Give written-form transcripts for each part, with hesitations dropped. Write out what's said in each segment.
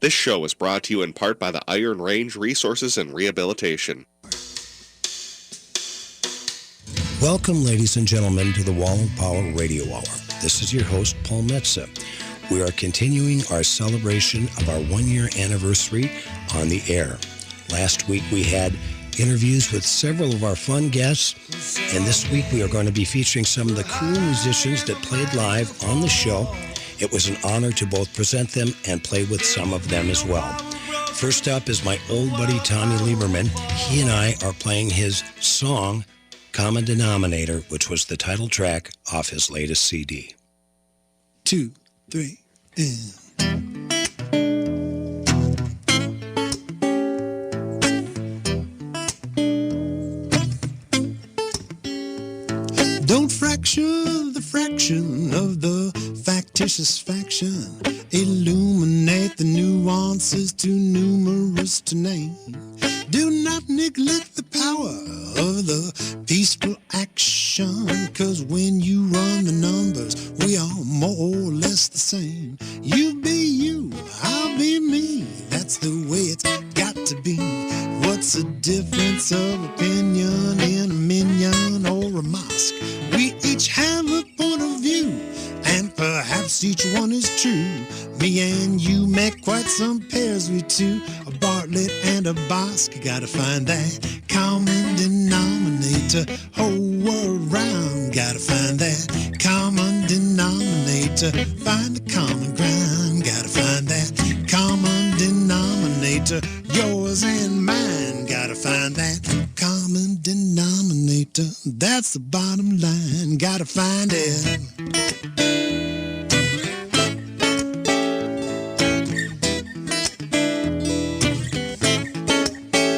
This show is brought to you in part by the Iron Range Resources and Rehabilitation. Welcome, ladies and gentlemen, to the Wall of Power Radio Hour. This is your host, Paul Metza. We are continuing our celebration of our one-year anniversary on the air. Last week we had interviews with several of our fun guests, and this week we are going to be featuring some of the cool musicians that played live on the show. It was an honor to both present them and play with some of them as well. First up is my old buddy Tommy Lieberman. He and I are playing his song, Common Denominator, which was the title track off his latest CD. 2, 3, and... Don't fracture the fraction of the factitious faction. Illuminate the nuances too numerous to name. Do not neglect the power of the peaceful action, 'cause when you run the numbers, we are more or less the same. You be you, I'll be me. That's the way it's got to be. What's the difference of opinion in a minion or a mosque? We each have a point of view, and perhaps each one is true. Me and you make quite some pairs, we two, a Bartlett and a Bosque. You gotta find that common denominator, whole world round. Gotta find that common denominator, find the common ground. Gotta find that common denominator, yours and mine. Gotta find that common denominator, that's the bottom line. Gotta find it.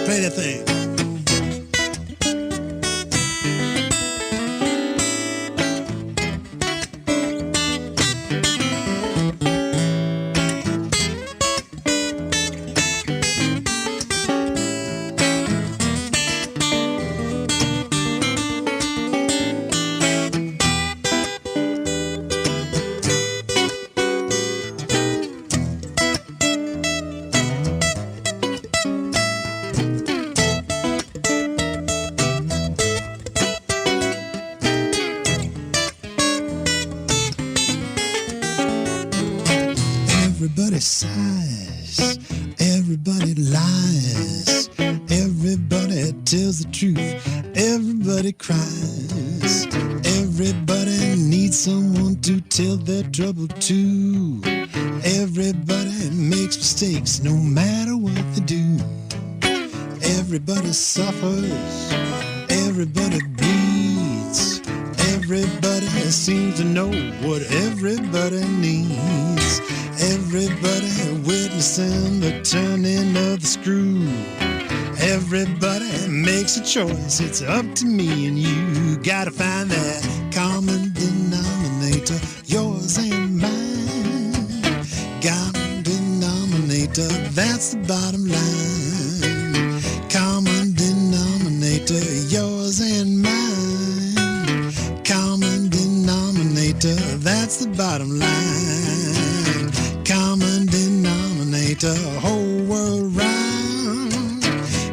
Play that thing. Everybody sighs, everybody lies, everybody tells the truth, everybody cries, everybody needs someone to tell their trouble to. Everybody makes mistakes no matter what they do. Everybody suffers, everybody bleeds, everybody seems to know what everybody needs. Everybody witnessing the turning of the screw. Everybody makes a choice, it's up to me and you. Gotta find that common denominator, yours and mine. Common denominator, that's the bottom line. Common denominator, yours and mine. Common denominator, that's the bottom line. Common denominator, whole world round.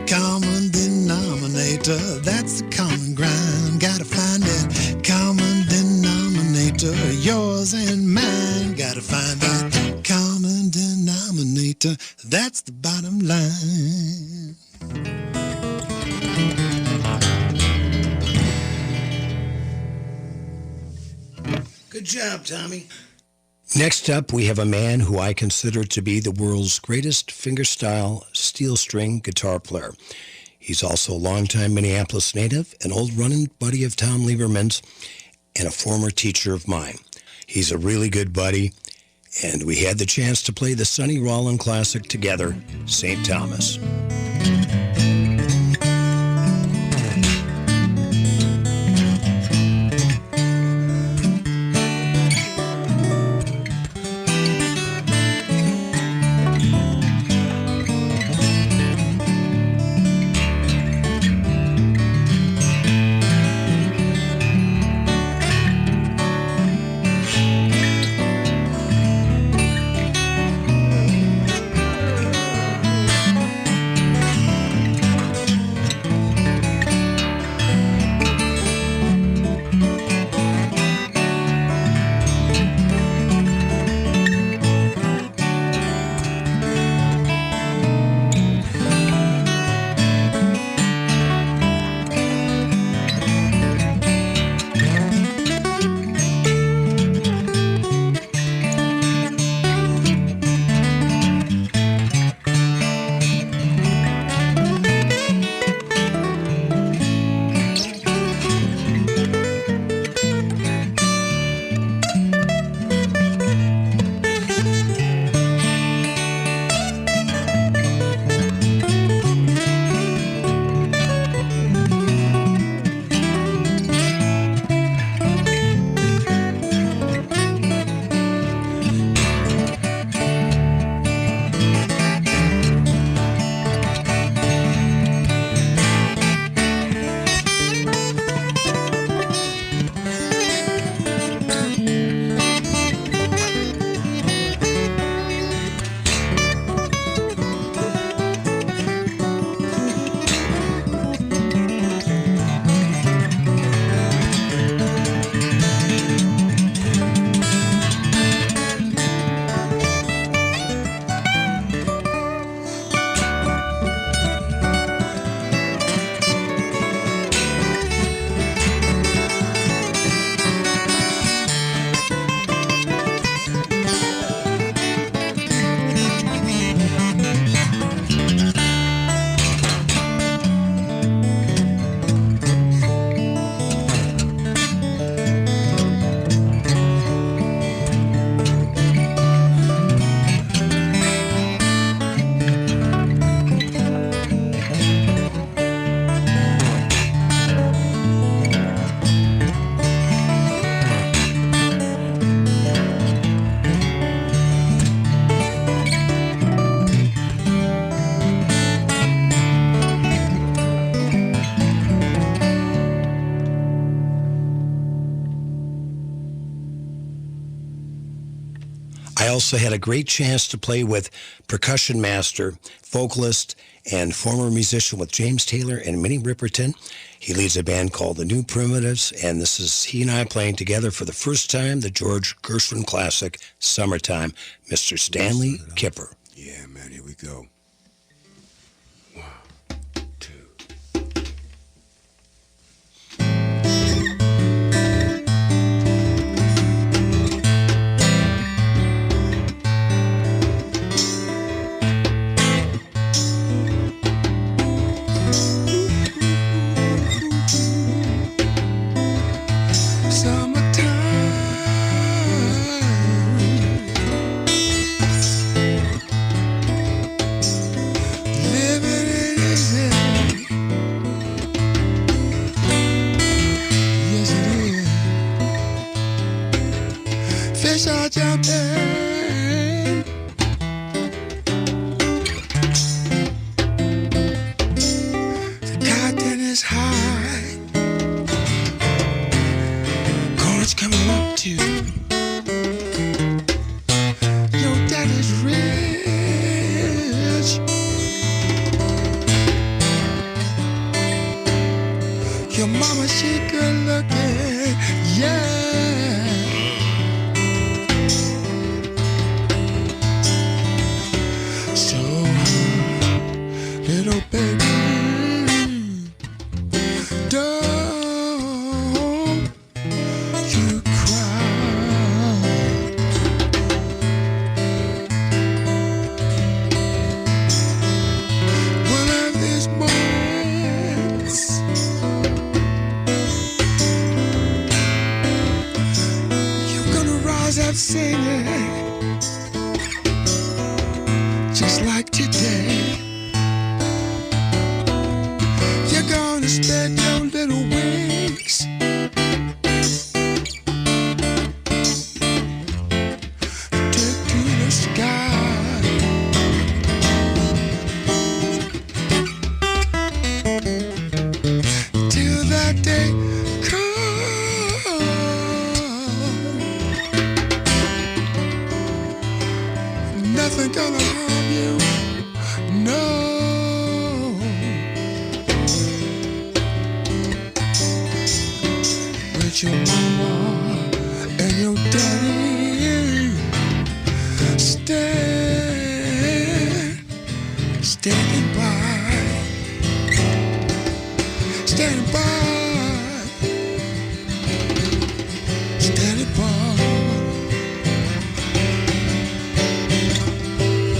Common denominator, that's the common ground. Gotta find that common denominator, yours and mine. Gotta find that common denominator, that's the bottom line. Good job, Tommy. Next up, we have a man who I consider to be the world's greatest fingerstyle steel string guitar player. He's also a longtime Minneapolis native, an old running buddy of Tom Lieberman's, and a former teacher of mine. He's a really good buddy, and we had the chance to play the Sonny Rollin classic together, St. Thomas. also had a great chance to play with percussion master, vocalist, and former musician with James Taylor and Minnie Riperton. He leads a band called The New Primitives, and this is he and I playing together for the first time, the George Gershwin classic, Summertime, Mr. Stanley Kipper. Yeah, man, here we go. 1, 2. Fish are jumping, the cotton is high, corn's coming up too. Your daddy's rich, your mama she good looking, yeah. Little baby, don't you cry. One of these moments, you're gonna rise up singing, just like today. Spread your little wings, take to the sky. Till that day comes, nothing gonna harm you, no. Your mama and your daddy standing by, standing by, standing by.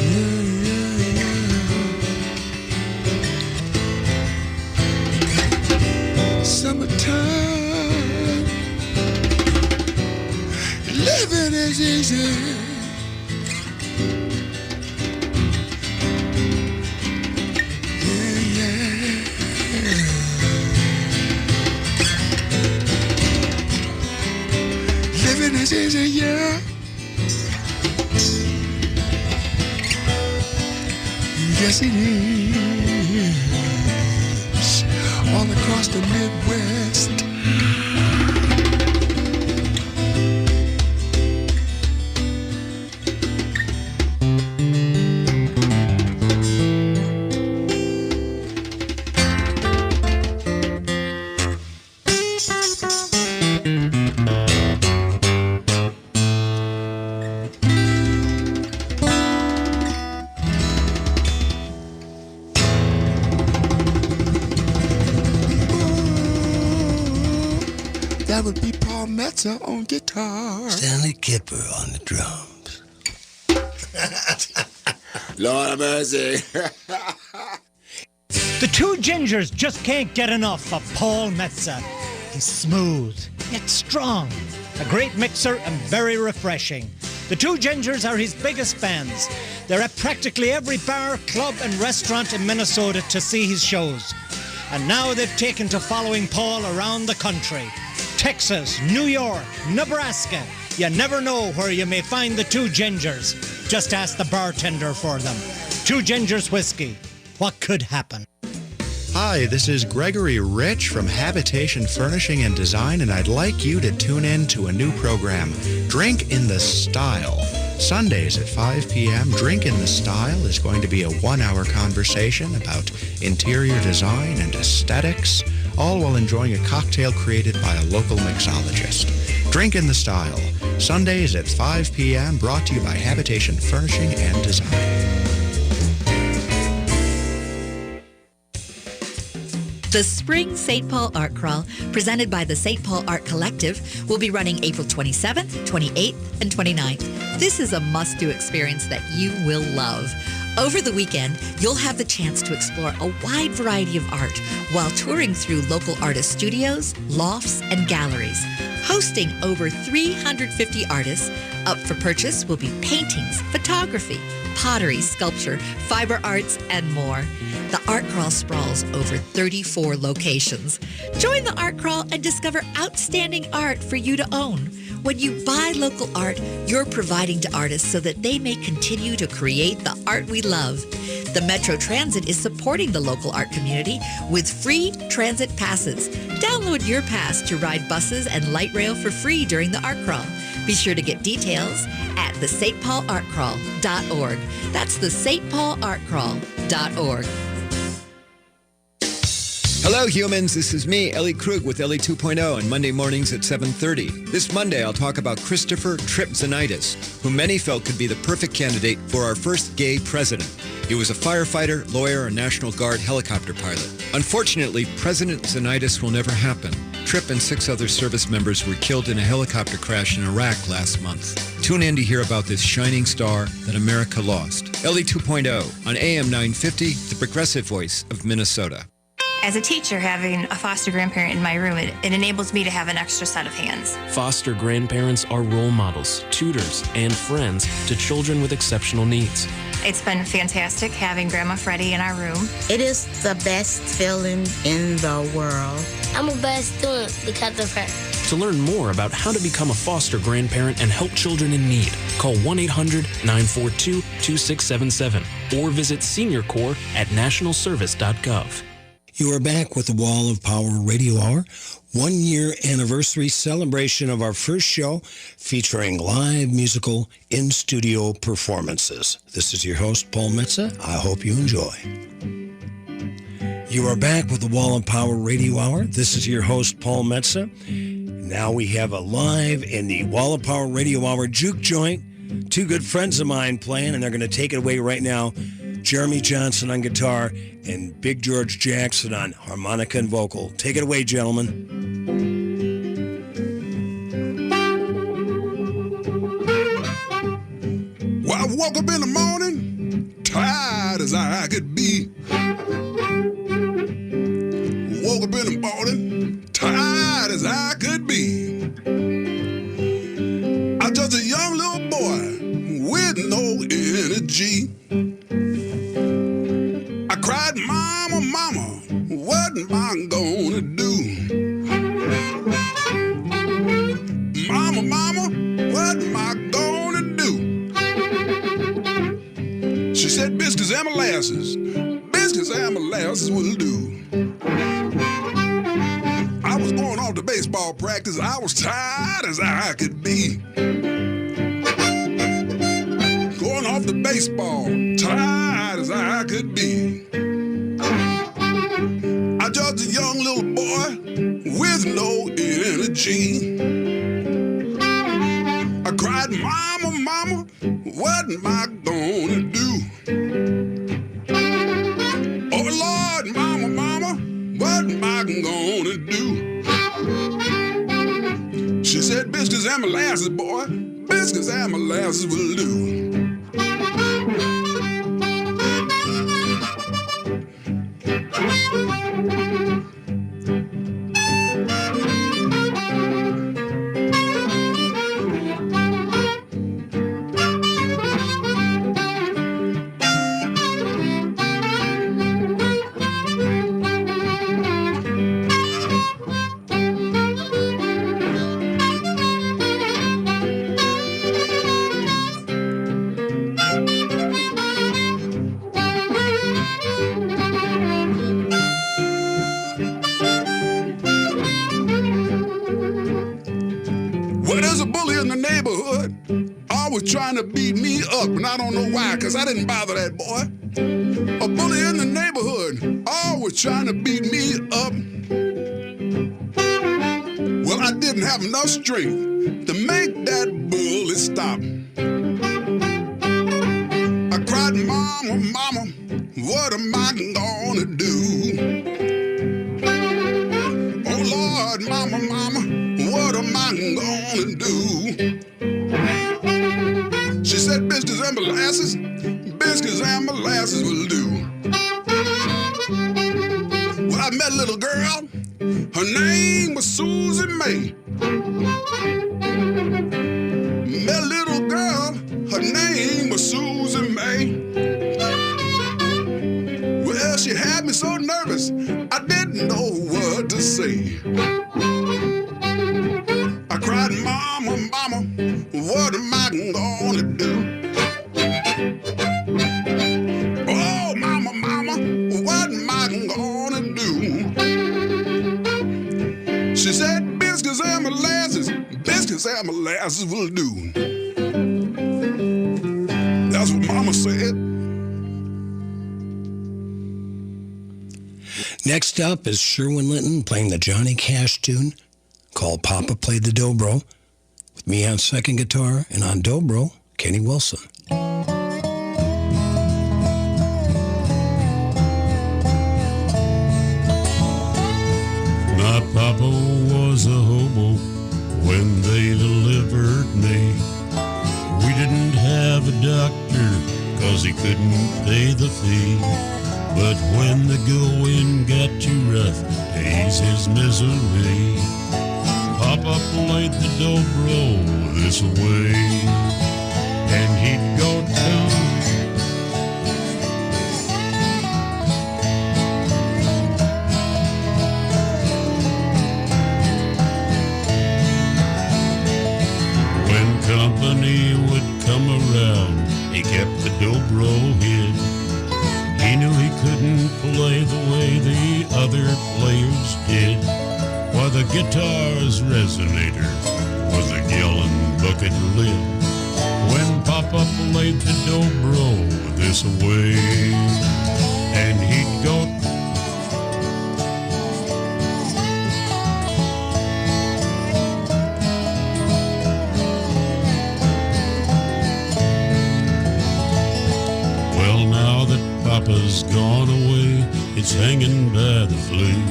Yeah, yeah, yeah. Summertime. Living is easy. Yeah, yeah. Living is easy, yeah. Yes, it is. All across the Midwest. That would be Paul Metzer on guitar. Stanley Kipper on the drums. Lord have mercy. The Two Gingers just can't get enough of Paul Metzer. He's smooth, yet strong, a great mixer and very refreshing. The Two Gingers are his biggest fans. They're at practically every bar, club and restaurant in Minnesota to see his shows. And now they've taken to following Paul around the country. Texas, New York, Nebraska. You never know where you may find the Two Gingers. Just ask the bartender for them. Two Gingers Whiskey. What could happen? Hi, this is Gregory Rich from Habitation Furnishing and Design, and I'd like you to tune in to a new program, Drink in the Style. Sundays at 5 p.m., Drink in the Style is going to be a 1-hour conversation about interior design and aesthetics, all while enjoying a cocktail created by a local mixologist. Drink in the Style, Sundays at 5 p.m., brought to you by Habitation Furnishing and Design. The Spring St. Paul Art Crawl, presented by the St. Paul Art Collective, will be running April 27th, 28th, and 29th. This is a must-do experience that you will love. Over the weekend, you'll have the chance to explore a wide variety of art while touring through local artist studios, lofts, and galleries. Hosting over 350 artists, up for purchase will be paintings, photography, pottery, sculpture, fiber arts, and more. The Art Crawl sprawls over 34 locations. Join the Art Crawl and discover outstanding art for you to own. When you buy local art, you're providing to artists so that they may continue to create the art we love. The Metro Transit is supporting the local art community with free transit passes. Download your pass to ride buses and light rail for free during the Art Crawl. Be sure to get details at the stpaulartcrawl.org. That's the stpaulartcrawl.org. Hello, humans. This is me, Ellie Krug, with Ellie 2.0 on Monday mornings at 7:30. This Monday, I'll talk about Christopher Tripp Zanitis, who many felt could be the perfect candidate for our first gay president. He was a firefighter, lawyer, and National Guard helicopter pilot. Unfortunately, President Zanitis will never happen. Tripp and 6 other service members were killed in a helicopter crash in Iraq last month. Tune in to hear about this shining star that America lost. Ellie 2.0 on AM 950, the progressive voice of Minnesota. As a teacher, having a foster grandparent in my room, it enables me to have an extra set of hands. Foster grandparents are role models, tutors, and friends to children with exceptional needs. It's been fantastic having Grandma Freddie in our room. It is the best feeling in the world. I'm a best student because of her. To learn more about how to become a foster grandparent and help children in need, call 1-800-942-2677 or visit SeniorCorps at nationalservice.gov. You are back with the Wall of Power Radio Hour, 1-year anniversary celebration of our first show featuring live musical in-studio performances. This is your host, Paul Metza. I hope you enjoy. You are back with the Wall of Power Radio Hour. This is your host, Paul Metza. Now we have a live in the Wall of Power Radio Hour juke joint. 2 good friends of mine playing, and they're going to take it away right now. Jeremy Johnson on guitar and Big George Jackson on harmonica and vocal. Take it away, gentlemen. Well, I woke up in the morning, tired as I could be. Woke up in the morning, tired as I could be. I'm just a young little boy with no energy. I cried, mama, mama, what am I gonna do? Mama, mama, what am I gonna do? She said, biscuits and molasses will do. I was going off to baseball practice, I was tired as I could be. Going off to baseball, tired as I could be. I just a young little boy with no energy. I cried, mama, mama, what am I gonna do? Oh Lord, mama, mama, what am I gonna do? She said, biscuits and molasses, boy, biscuits and molasses will do. trying to beat me up, and I don't know why, because I didn't bother that boy. A bully in the neighborhood, always trying to beat me up. Well, I didn't have enough strength to make that bully stop. I cried, mama, mama, what am I gonna do? Oh, Lord, mama, mama, what am I gonna do? She said, biscuits and molasses will do. Well, I met a little girl, her name was Susie May. Met a little girl, her name was Susie May. Well, she had me so nervous, I didn't know what to say. I cried, mama, mama, what am I gonna do? Oh, mama, mama, what am I gonna do? She said, biscuits and molasses will do. That's what mama said. Next up is Sherwin Linton playing the Johnny Cash tune called Papa Played the Dobro, with me on second guitar, and on dobro, Kenny Wilson. My papa was a hobo when they delivered me. We didn't have a doctor 'cause he couldn't pay the fee. But when the going got too rough to ease his misery, Papa played the dobro this way, and he'd go down. When company would come around, he kept the dobro hid. He knew he couldn't play the way the other players did. While the guitar's resonator was a gallon bucket lid. When Papa played the dobro this way, and he'd go. Well, now that Papa's gone away, it's hanging by the flea.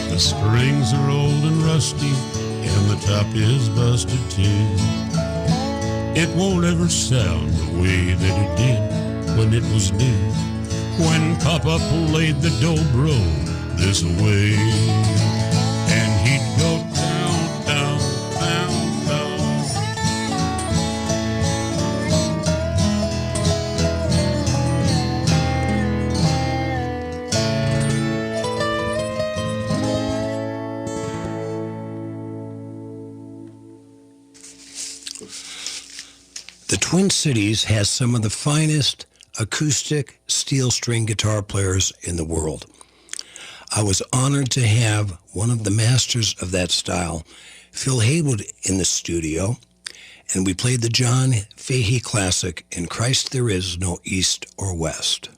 The strings are old and rusty, and the top is busted too. It won't ever sound the way that it did when it was new. When Papa played the dobro this way, and he'd go down, down, down, down. The Twin Cities has some of the finest acoustic steel string guitar players in the world. I was honored to have one of the masters of that style, Phil Haywood, in the studio, and we played the John Fahey classic, In Christ There Is No East or West.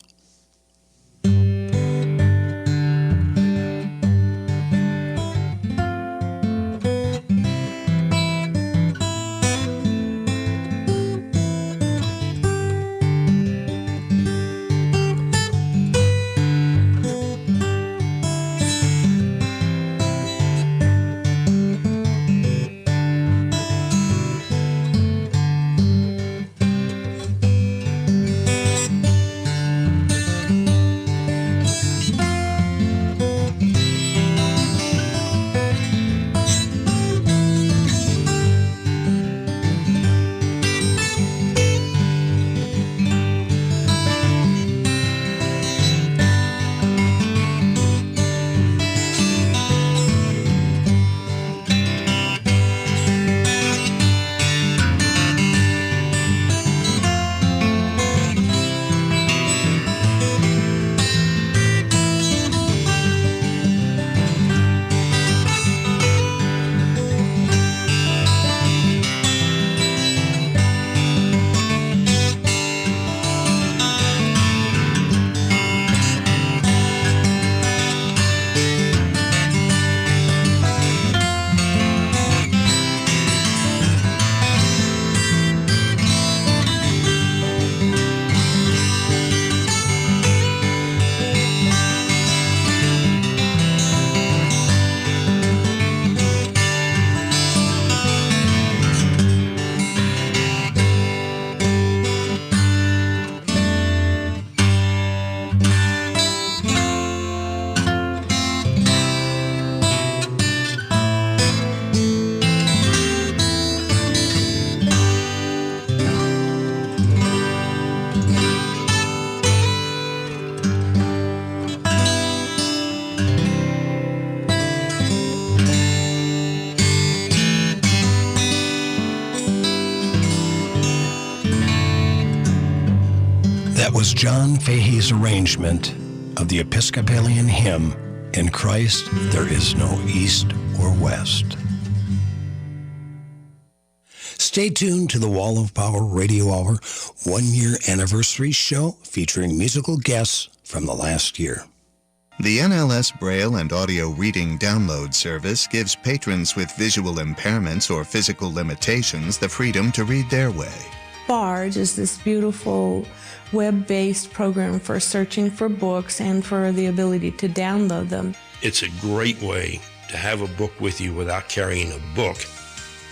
was John Fahey's arrangement of the Episcopalian hymn, "In Christ There Is No East or West." Stay tuned to the Wall of Power Radio Hour 1-year anniversary show featuring musical guests from the last year. The NLS Braille and Audio Reading Download Service gives patrons with visual impairments or physical limitations the freedom to read their way. Barge is this beautiful web-based program for searching for books and for the ability to download them. It's a great way to have a book with you without carrying a book.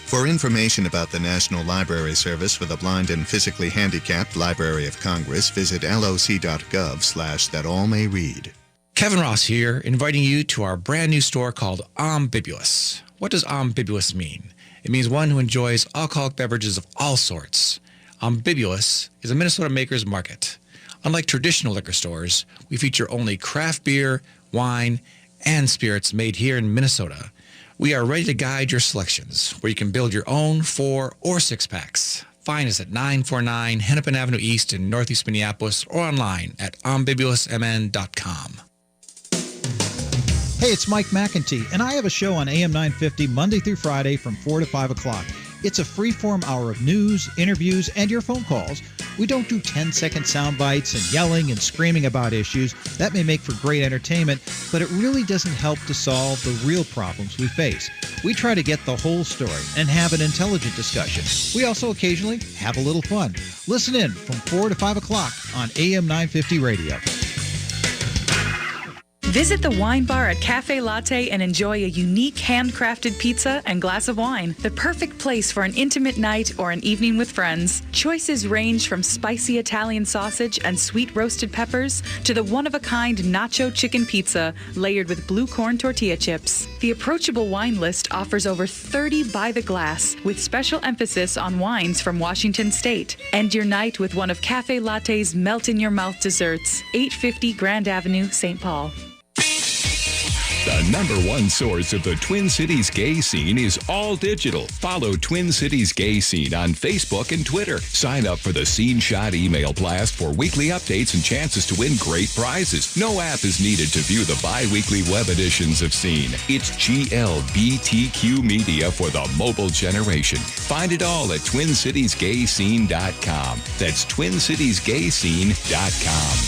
For information about the National Library Service for the Blind and Physically Handicapped Library of Congress, visit loc.gov/thatallmayread. Kevin Ross here, inviting you to our brand new store called Ambiguous. What does ambiguous mean? It means one who enjoys alcoholic beverages of all sorts. Ambiguous is a Minnesota maker's market. Unlike traditional liquor stores, we feature only craft beer, wine, and spirits made here in Minnesota. We are ready to guide your selections, where you can build your own 4 or 6 packs. Find us at 949 Hennepin Avenue East in Northeast Minneapolis or online at ambiguousmn.com. Hey, it's Mike McEntee, and I have a show on AM 950 Monday through Friday from 4 to 5 o'clock. It's a free-form hour of news, interviews, and your phone calls. We don't do 10-second sound bites and yelling and screaming about issues. That may make for great entertainment, but it really doesn't help to solve the real problems we face. We try to get the whole story and have an intelligent discussion. We also occasionally have a little fun. Listen in from 4 to 5 o'clock on AM 950 Radio. Visit the wine bar at Cafe Latte and enjoy a unique handcrafted pizza and glass of wine. The perfect place for an intimate night or an evening with friends. Choices range from spicy Italian sausage and sweet roasted peppers to the one-of-a-kind nacho chicken pizza layered with blue corn tortilla chips. The approachable wine list offers over 30 by the glass with special emphasis on wines from Washington State. End your night with one of Cafe Latte's melt-in-your-mouth desserts. 850 Grand Avenue, St. Paul. The #1 source of the Twin Cities gay scene is all digital. Follow Twin Cities Gay Scene on Facebook and Twitter. Sign up for the Scene Shot email blast for weekly updates and chances to win great prizes. No app is needed to view the bi-weekly web editions of Scene. It's GLBTQ media for the mobile generation. Find it all at TwinCitiesGayScene.com. That's TwinCitiesGayScene.com.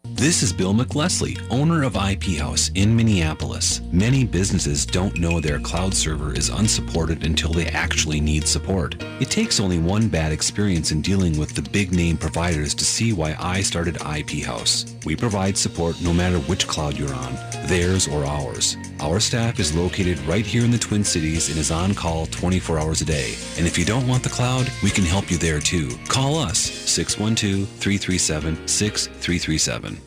This is Bill McLesley, owner of IP House in Minneapolis. Many businesses don't know their cloud server is unsupported until they actually need support. It takes only one bad experience in dealing with the big name providers to see why I started IP House. We provide support no matter which cloud you're on, theirs or ours. Our staff is located right here in the Twin Cities and is on call 24 hours a day. And if you don't want the cloud, we can help you there too. Call us, 612-337-6337.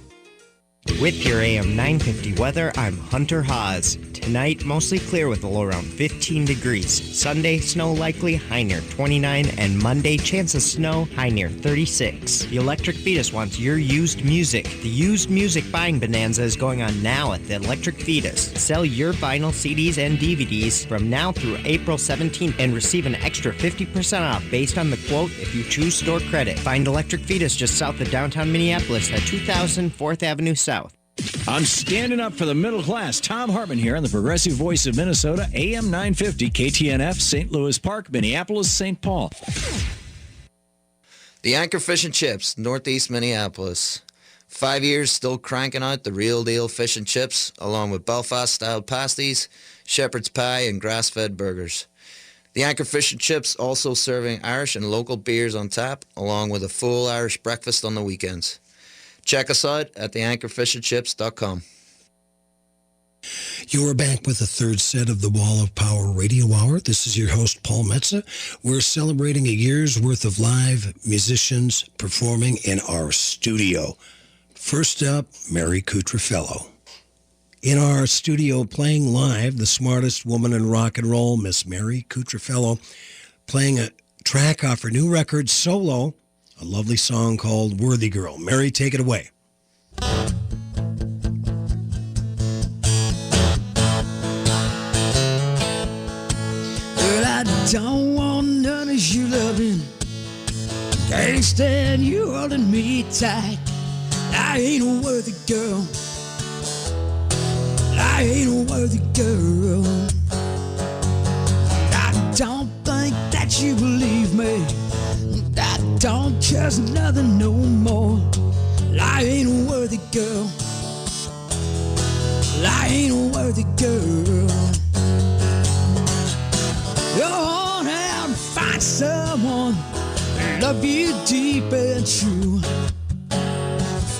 With your AM 950 weather, I'm Hunter Haas. Tonight, mostly clear with a low around 15 degrees. Sunday, snow likely, high near 29. And Monday, chance of snow, high near 36. The Electric Fetus wants your used music. The used music buying bonanza is going on now at the Electric Fetus. Sell your vinyl, CDs, and DVDs from now through April 17th and receive an extra 50% off based on the quote if you choose store credit. Find Electric Fetus just south of downtown Minneapolis at 2000 4th Avenue South. I'm standing up for the middle class. Tom Hartman here on the Progressive Voice of Minnesota, AM 950, KTNF, St. Louis Park, Minneapolis, St. Paul. The Anchor Fish and Chips, Northeast Minneapolis. 5 years still cranking out the real deal fish and chips, along with Belfast-style pasties, shepherd's pie, and grass-fed burgers. The Anchor Fish and Chips also serving Irish and local beers on tap, along with a full Irish breakfast on the weekends. Check us out at theanchorfishandchips.com. You are back with the third set of the Wall of Power Radio Hour. This is your host, Paul Metza. We're celebrating a year's worth of live musicians performing in our studio. First up, Mary Cutrofello. In our studio playing live, the smartest woman in rock and roll, Miss Mary Cutrofello, playing a track off her new record, Solo, a lovely song called Worthy Girl. Mary, take it away. But I don't want none of your loving. Can't stand you holding me tight. I ain't a worthy girl. I ain't a worthy girl. I don't think that you believe me. I don't trust nothing no more. I ain't a worthy girl. I ain't a worthy girl. Go on out and find someone who love you deep and true.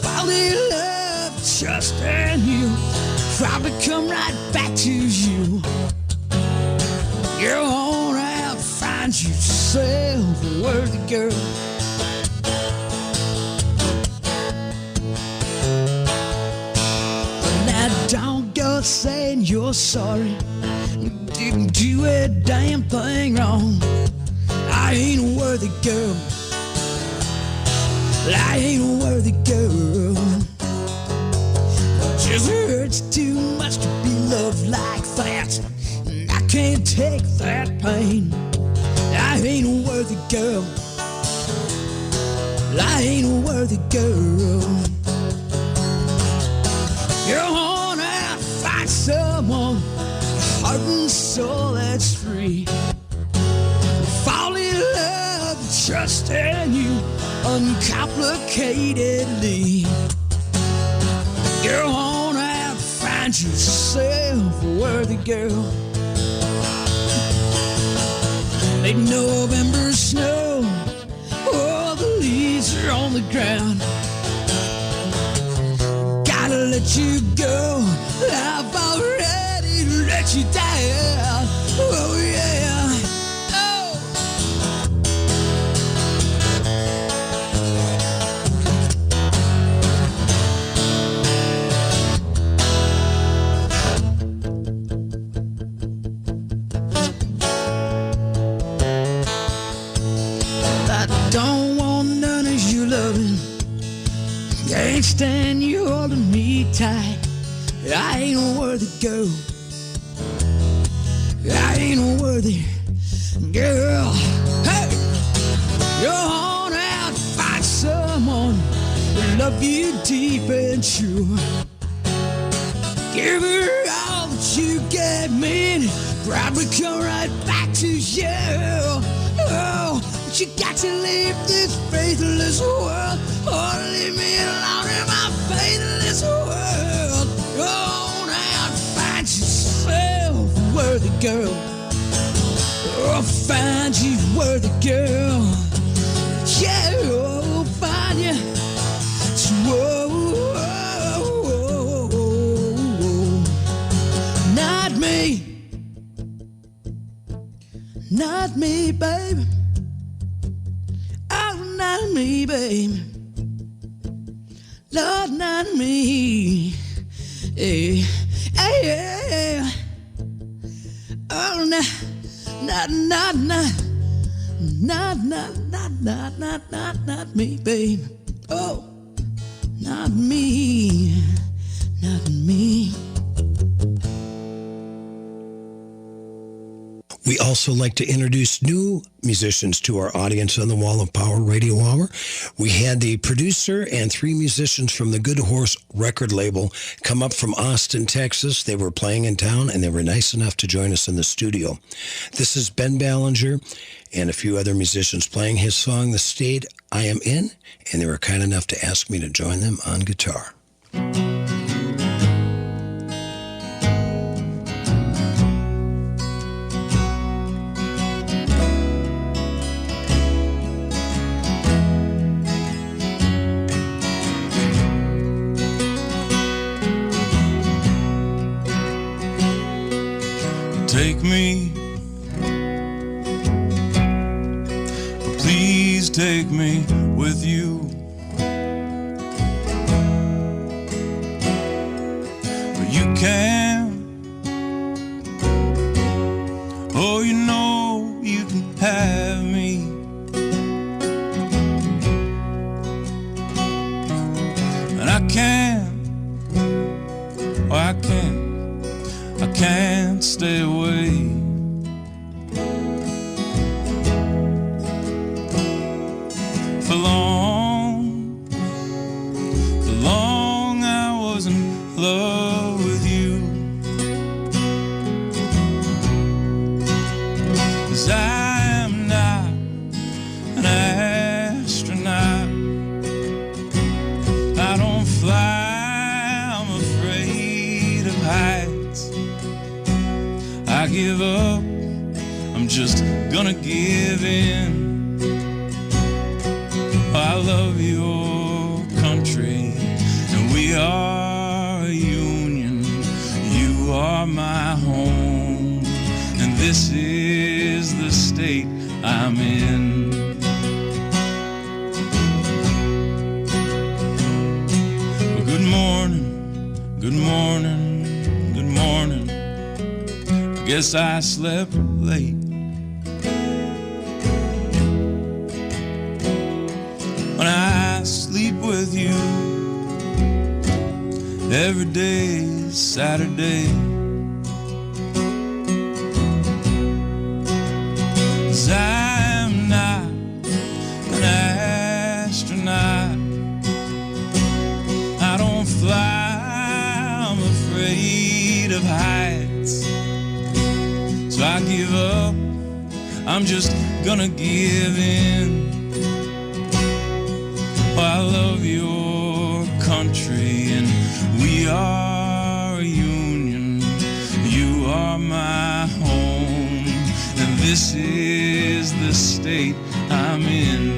Fall in love, trust in you. Probably come right back to you. Go on out and find yourself a worthy girl. Don't go saying you're sorry. Didn't do a damn thing wrong. I ain't a worthy girl. I ain't a worthy girl. It just hurts too much to be loved like that. And I can't take that pain. I ain't a worthy girl. I ain't a worthy girl. You're on out, find someone, heart and soul that's free. Fall in love, trust in you, uncomplicatedly. You're on out, find yourself a worthy girl. Late November snow, all the leaves are on the ground. Gotta let you go, I've already let you down. Oh yeah, oh. I don't want none of your loving. Can't stand you holding me tight. I ain't a worthy girl. I ain't a worthy girl. Hey, go on out, find someone who love you deep and true. Give her all that you gave me, and probably come right back to you. Oh, but you got to leave this faithless world, or leave me alone in my faithless world. Go on out, find yourself a worthy girl. Oh, find you a worthy girl. Yeah, oh, find you. Whoa, whoa, whoa. Not me. Not me, baby. Oh, not me, baby. Lord, not me. Hey, hey, hey. Oh, not me, baby. Oh, not me, not me. We also like to introduce new musicians to our audience on the Wall of Power Radio Hour. We had the producer and 3 musicians from the Good Horse record label come up from Austin, Texas. They were playing in town, and they were nice enough to join us in the studio. This is Ben Ballinger and a few other musicians playing his song, The State I Am In, and they were kind enough to ask me to join them on guitar. Take me, please take me with you. You can, oh, you know you can have me. And I can't, oh, I can't stay away. give up, I'm just gonna give in. I love your country, and we are a union. You are my home, and this is the state I'm in. Well, good morning, good morning, good morning. I guess I slept late. When I sleep with you, every day is Saturday. 'Cause I'm not an astronaut. I don't fly, I'm afraid of heights. So I give up, I'm just gonna give in. I love your country, and we are a union. You are my home, and this is the state I'm in.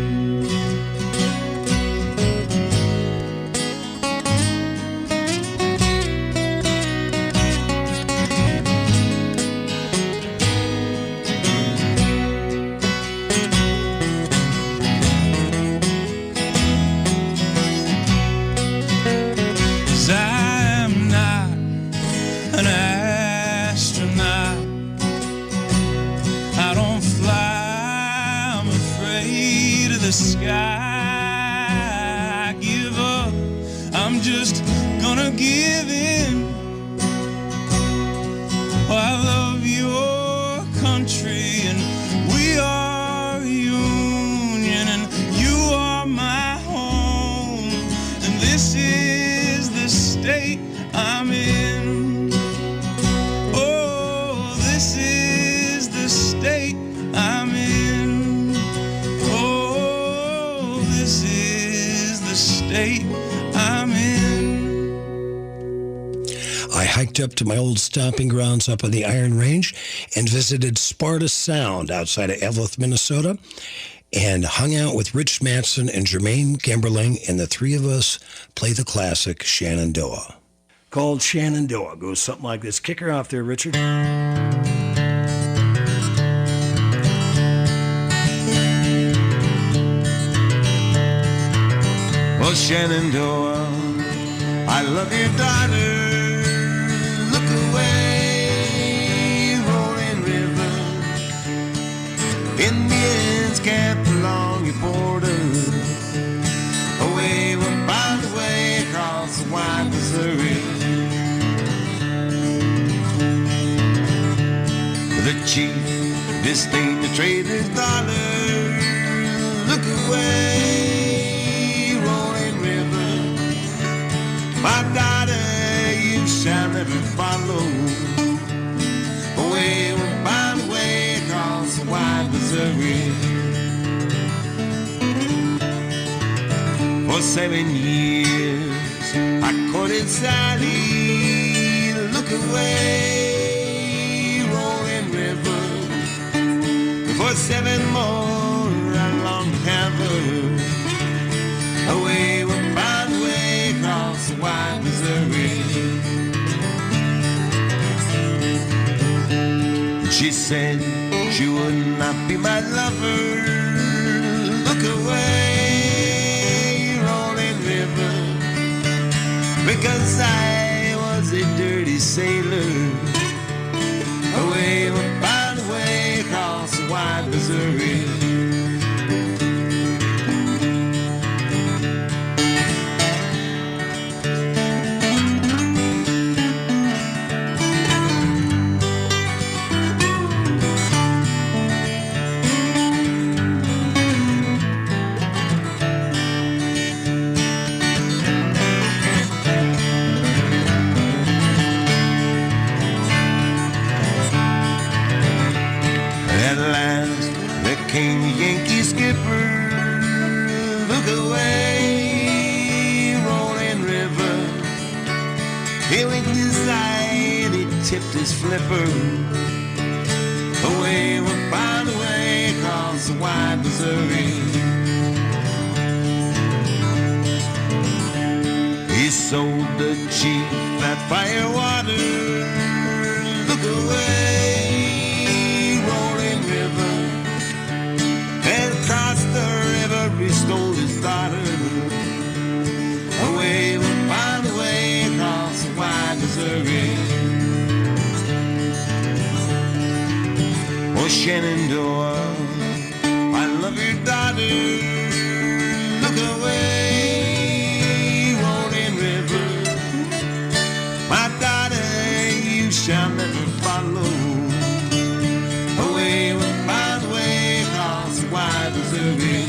Sky, I give up, I'm just gonna give in. I love your country, and we are a union, and you are my home, and this is the state I'm in. Oh, this is the state I'm in. State I'm in. I hiked up to my old stomping grounds up on the Iron Range and visited Sparta Sound outside of Eveleth, Minnesota, and hung out with Rich Manson and Jermaine Gemberling, and the three of us play the classic Shenandoah. Called Shenandoah. Goes something like this. Kick her off there, Richard. Oh, Shenandoah, I love your daughter. Look away, rolling river. Indians camped along your border. Away, we're bound away across the wide Missouri. The chief disdained to trade his dollar. Look away. My daughter, you shall never follow. Away, we're bound away across the wide Missouri. For 7 years, I courted Sally. Look away, rolling river. For 7 more, I long to have her. Away, we're bound away across the wide Missouri. She said she would not be my lover. Look away, rolling river, because I was a dirty sailor. Away, we're bound away across the wide Missouri. Came the Yankee skipper. Look away, rolling river. He winked his eye and he tipped his flipper. sold the chief that firewater. Look away, rolling river. And across the river he stole his daughter. Away, we'll find a way across the wide Missouri. Oh, Shenandoah, I love your daughter. Look away, rolling river. My daughter, you shall never follow. Away, we'll find a way across the wide Missouri.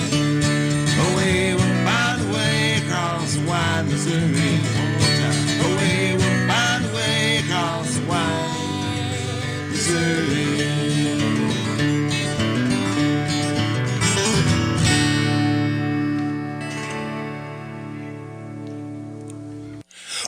Away, we'll find a way across the wide Missouri. One more time. Away, we'll find a way across the wide Missouri.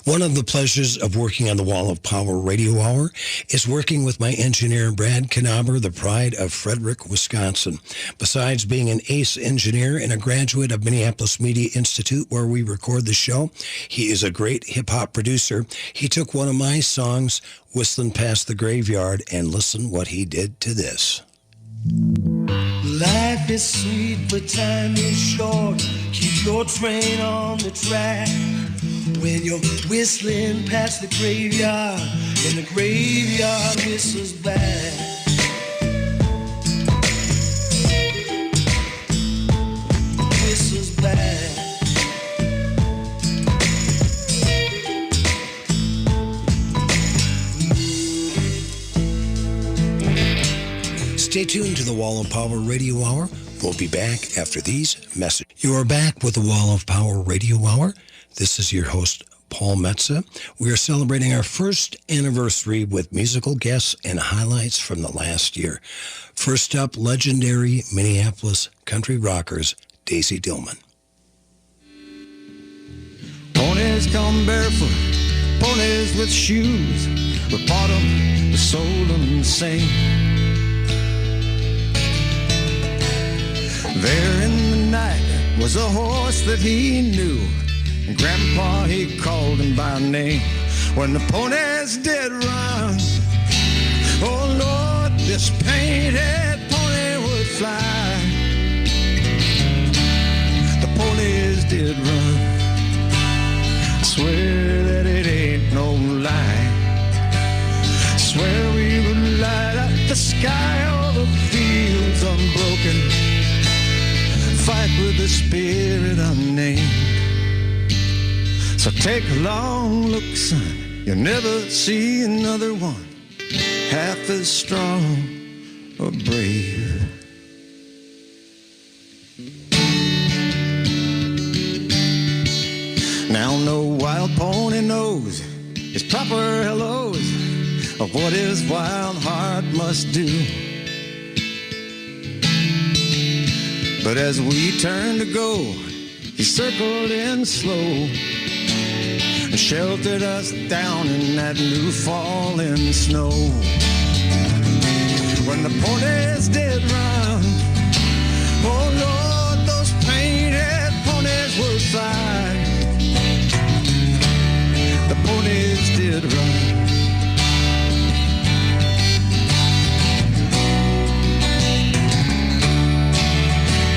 One of the pleasures of working on the Wall of Power Radio Hour is working with my engineer, Brad Knauber, the pride of Frederick, Wisconsin. Besides being an ace engineer and a graduate of Minneapolis Media Institute, where we record the show, he is a great hip-hop producer. He took one of my songs, Whistling Past the Graveyard, and listen what he did to this. Life is sweet, but time is short. Keep your train on the track. When you're whistling past the graveyard, and the graveyard whistles back. Whistles back. Stay tuned to the Wall of Power Radio Hour. We'll be back after these messages. You are back with the Wall of Power Radio Hour. This is your host, Paul Metza. We are celebrating our first anniversary with musical guests and highlights from the last year. First up, legendary Minneapolis country rockers, Daisy Dillman. Ponies come barefoot, ponies with shoes. We bought them, we sold them the same. There in the night was a horse that he knew. And Grandpa, he called him by name. When the ponies did run, oh Lord, this painted pony would fly. The ponies did run. I swear that it ain't no lie. I swear we would light up the sky, all the fields unbroken. Fight with the spirit unnamed. So take a long look, son, you'll never see another one half as strong or brave. Now no wild pony knows his proper hellos of what his wild heart must do. But as we turned to go, he circled in slow and sheltered us down in that new falling snow. When the ponies did run, oh Lord, those painted ponies would fly. The ponies did run.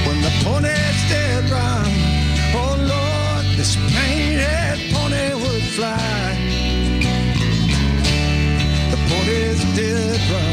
When the ponies did run, oh Lord, this painted pony would fly. The ponies did run.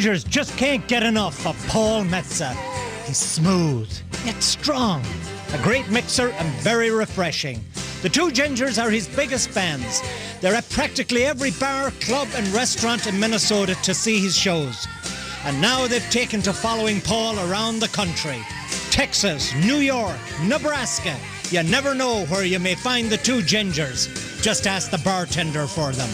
Gingers just can't get enough of Paul Metsa. He's smooth, yet strong, a great mixer and very refreshing. The Two Gingers are his biggest fans. They're at practically every bar, club and restaurant in Minnesota to see his shows. And now they've taken to following Paul around the country. Texas, New York, Nebraska. You never know where you may find the Two Gingers. Just ask the bartender for them.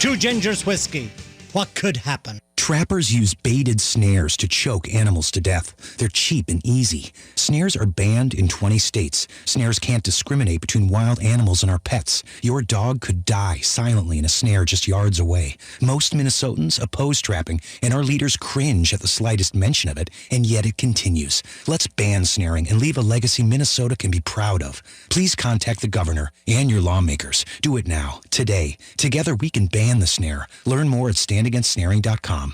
Two Gingers Whiskey. What could happen? Trappers use baited snares to choke animals to death. They're cheap and easy. Snares are banned in 20 states. Snares can't discriminate between wild animals and our pets. Your dog could die silently in a snare just yards away. Most Minnesotans oppose trapping, and our leaders cringe at the slightest mention of it, and yet it continues. Let's ban snaring and leave a legacy Minnesota can be proud of. Please contact the governor and your lawmakers. Do it now, today. Together we can ban the snare. Learn more at standagainstsnaring.com.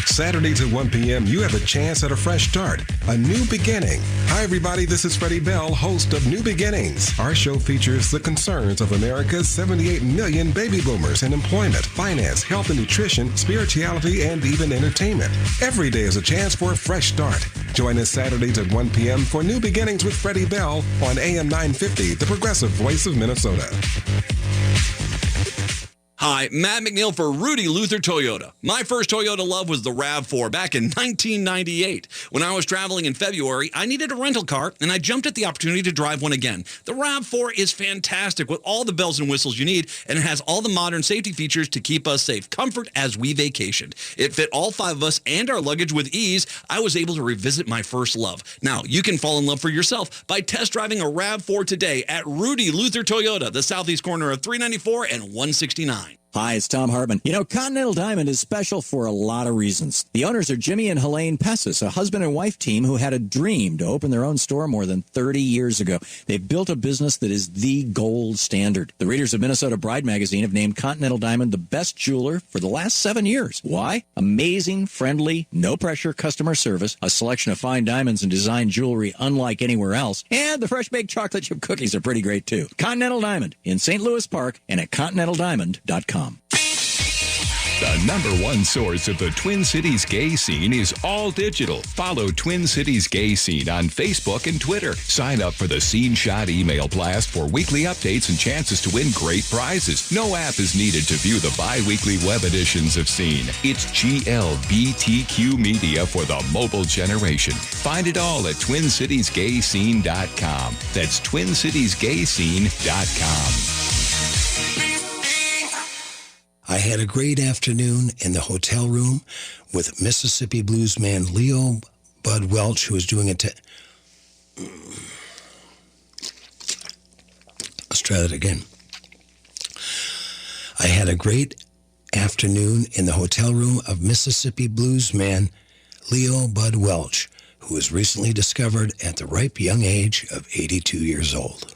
Saturdays at 1 p.m., you have a chance at a fresh start, a new beginning. Hi, everybody. This is Freddie Bell, host of New Beginnings. Our show features the concerns of America's 78 million baby boomers in employment, finance, health and nutrition, spirituality, and even entertainment. Every day is a chance for a fresh start. Join us Saturdays at 1 p.m. for New Beginnings with Freddie Bell on AM 950, the progressive voice of Minnesota. Hi, Matt McNeil for Rudy Luther Toyota. My first Toyota love was the RAV4 back in 1998. When I was traveling in February, I needed a rental car, and I jumped at the opportunity to drive one again. The RAV4 is fantastic with all the bells and whistles you need, and it has all the modern safety features to keep us safe. Comfort as we vacationed. It fit all 5 of us and our luggage with ease. I was able to revisit my first love. Now, you can fall in love for yourself by test driving a RAV4 today at Rudy Luther Toyota, the southeast corner of 394 and 169. Hi, it's Tom Hartman. You know, Continental Diamond is special for a lot of reasons. The owners are Jimmy and Helene Pessis, a husband and wife team who had a dream to open their own store more than 30 years ago. They've built a business that is the gold standard. The readers of Minnesota Bride magazine have named Continental Diamond the best jeweler for the last 7 years. Why? Amazing, friendly, no-pressure customer service, a selection of fine diamonds and design jewelry unlike anywhere else, and the fresh-baked chocolate chip cookies are pretty great, too. Continental Diamond in St. Louis Park and at continentaldiamond.com. The number one source of the Twin Cities gay scene is all digital. Follow Twin Cities Gay Scene on Facebook and Twitter. Sign up for the Scene Shot email blast for weekly updates and chances to win great prizes. No app is needed to view the bi-weekly web editions of Scene. It's GLBTQ media for the mobile generation. Find it all at TwinCitiesGayScene.com. That's TwinCitiesGayScene.com. I had a great afternoon in the hotel room with Mississippi blues man Leo Bud Welch, who was doing it. Let's try that again. I had a great afternoon in the hotel room of Mississippi blues man Leo Bud Welch, who was recently discovered at the ripe young age of 82 years old.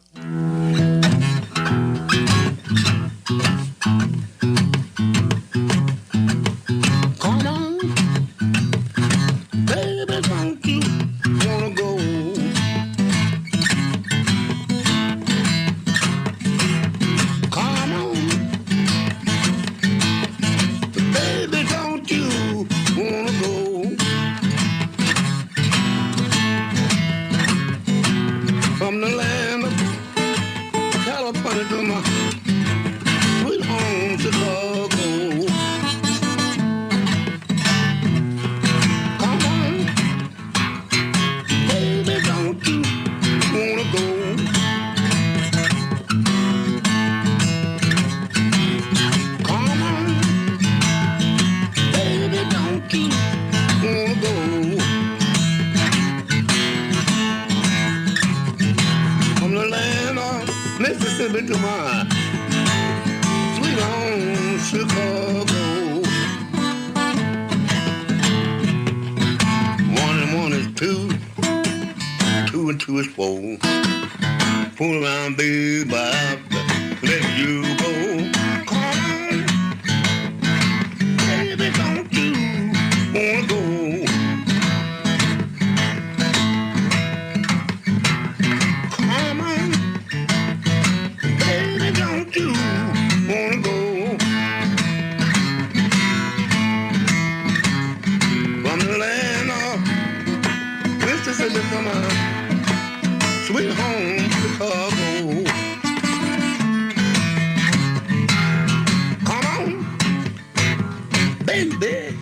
baby.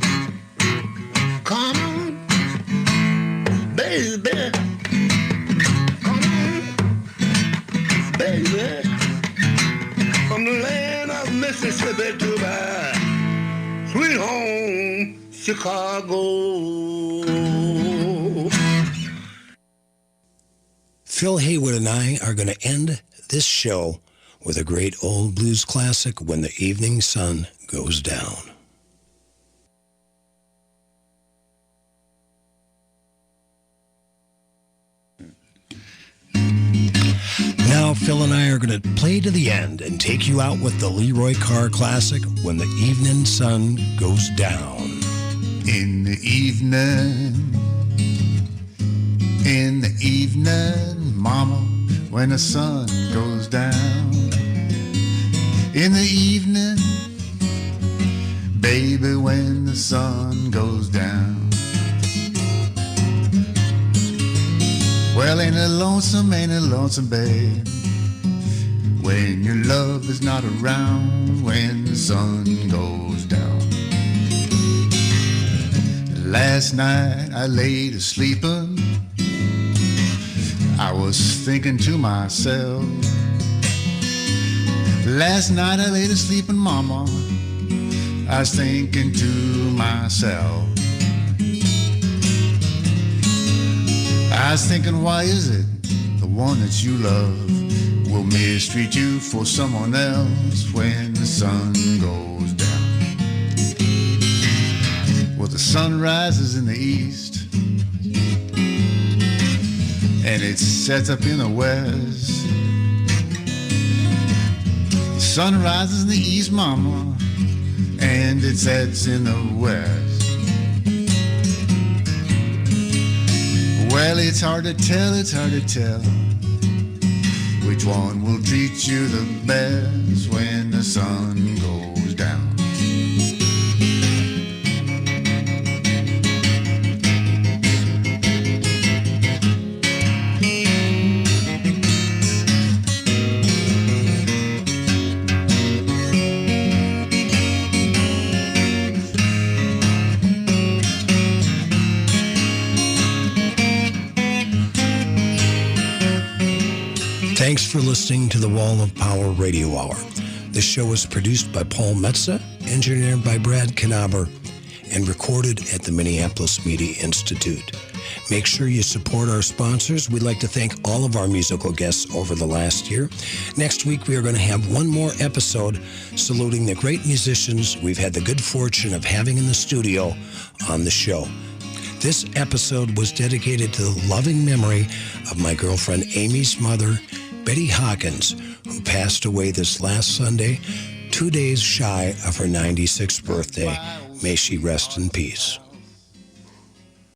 Come on, baby. Come on, baby. From the land of Mississippi to my sweet home, Chicago. Phil Haywood and I are going to end this show with a great old blues classic, When the Evening Sun Goes Down. Now, Phil and I are going to play to the end and take you out with the Leroy Carr classic, When the Evening Sun Goes Down. In the evening, mama, when the sun goes down. In the evening, baby, when the sun goes down. Well, ain't it lonesome, babe, when your love is not around, when the sun goes down. Last night I laid a-sleepin', I was thinking to myself. Last night I laid a-sleepin', mama, I was thinking to myself. I was thinking, why is it the one that you love will mistreat you for someone else when the sun goes down? Well, the sun rises in the east and it sets up in the west. The sun rises in the east, mama, and it sets in the west. Well, it's hard to tell which one will treat you the best when the sun goes down. Thanks for listening to the Wall of Power Radio Hour. This show is produced by Paul Metza, engineered by Brad Knaber, and recorded at the Minneapolis Media Institute. Make sure you support our sponsors. We'd like to thank all of our musical guests over the last year. Next week, we are going to have one more episode saluting the great musicians we've had the good fortune of having in the studio on the show. This episode was dedicated to the loving memory of my girlfriend Amy's mother, Betty Hawkins, who passed away this last Sunday, 2 days shy of her 96th birthday. May she rest in peace.